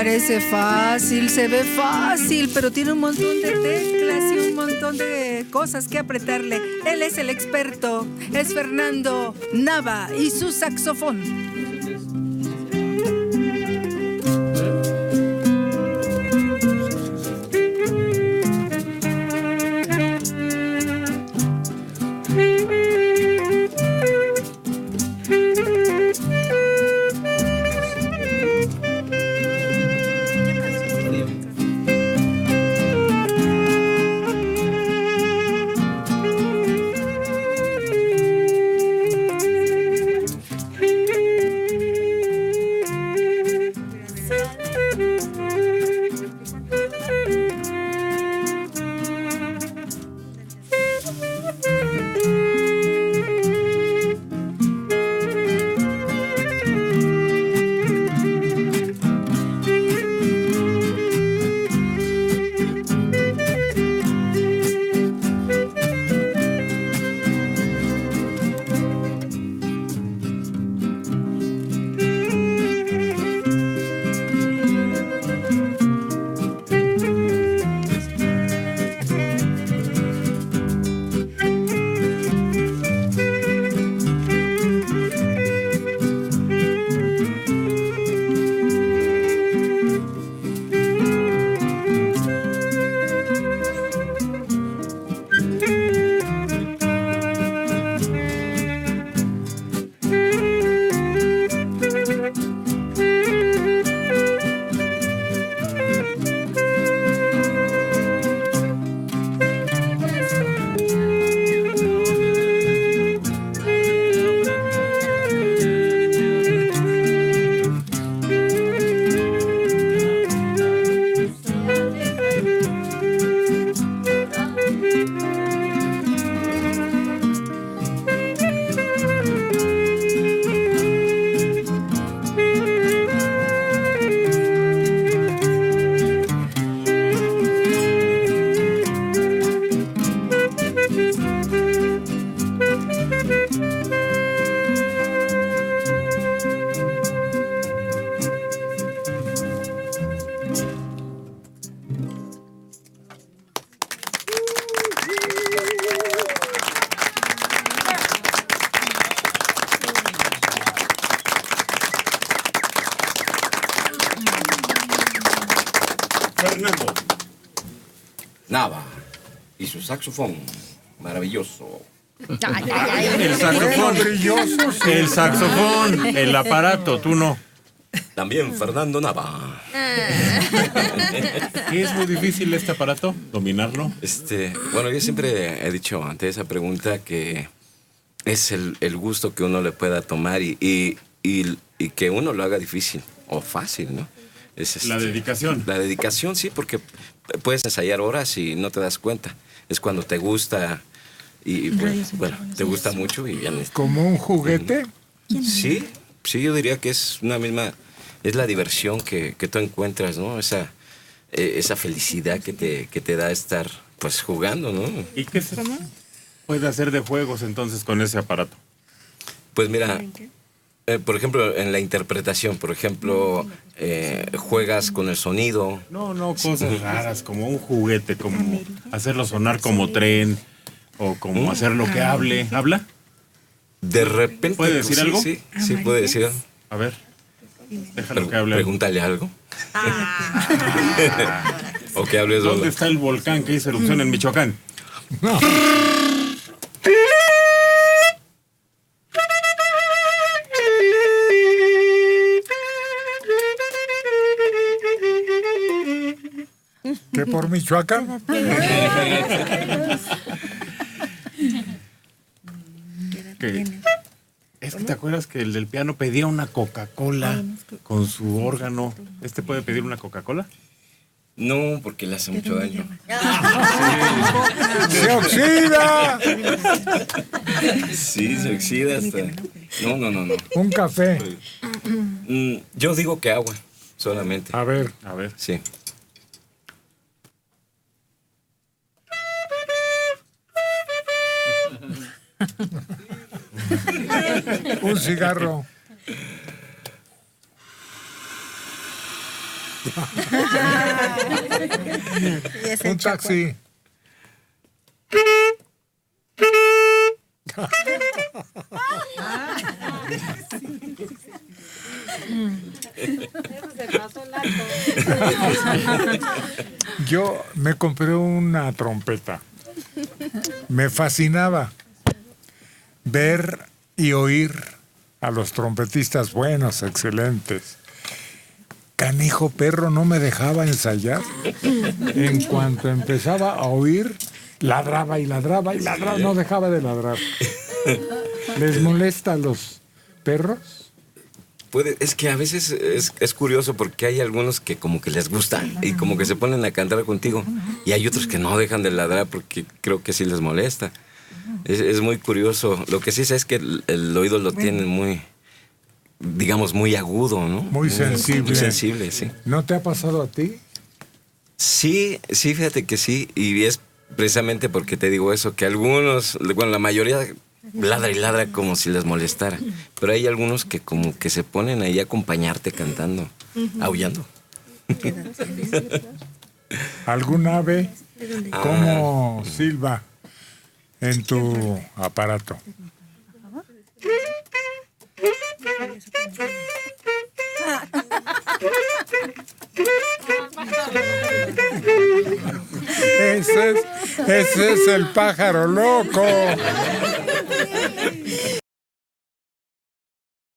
Parece fácil, se ve fácil, pero tiene un montón de teclas y un montón de cosas que apretarle. Él es el experto, es Fernando Nava y su saxofón. Fernando Nava y su saxofón maravilloso. El saxofón brilloso. El saxofón, el aparato, tú no. También Fernando Nava. ¿Qué es muy difícil este aparato? ¿Dominarlo? Bueno, yo siempre he dicho ante esa pregunta que es el gusto que uno le pueda tomar y que uno lo haga difícil o fácil, ¿no? La dedicación. La dedicación, sí, porque puedes ensayar horas y no te das cuenta. Es cuando te gusta y bueno, te gusta mucho y ya. ¿Como un juguete? Sí, yo diría que es la diversión que tú encuentras, ¿no? Esa felicidad que te da estar, pues, jugando, ¿no? ¿Y qué se puede hacer de juegos entonces con ese aparato? Pues mira, por ejemplo, en la interpretación, por ejemplo, juegas con el sonido. No, cosas raras, como un juguete, como hacerlo sonar como tren, o como hacerlo que hable. ¿Habla? De repente. ¿Puede decir algo? Sí, puede decir. A ver, déjalo que hable. Pregúntale algo. O que hables. ¿Dónde está el volcán que hizo erupción en Michoacán? No. ¿Qué por Michoacán? Es que te acuerdas que el del piano pedía una Coca-Cola con su órgano. ¿Este puede pedir una Coca-Cola? No, porque le hace mucho daño. ¡Se oxida! Sí, se oxida hasta. No. Un café. Yo digo que agua, solamente. A ver. Sí. Un cigarro. Y es el Un taxi. Yo me compré una trompeta. Me fascinaba ver y oír a los trompetistas buenos, excelentes. Canijo perro no me dejaba ensayar. En cuanto empezaba a oír, ladraba y ladraba y ladraba, no dejaba de ladrar. ¿Les molesta a los perros? Es que a veces es curioso porque hay algunos que como que les gusta y como que se ponen a cantar contigo y hay otros que no dejan de ladrar porque creo que sí les molesta. Es muy curioso. Lo que sí sé es que el oído lo tienen muy, digamos, muy agudo, ¿no? Muy sensible. Muy sensible, sí. ¿No te ha pasado a ti? Sí, fíjate que sí. Y es precisamente porque te digo eso, que algunos, bueno, la mayoría ladra y ladra como si les molestara. Pero hay algunos que como que se ponen ahí a acompañarte cantando, aullando. ¿Algún ave? ¿Cómo silba en tu aparato? Ese es el pájaro loco.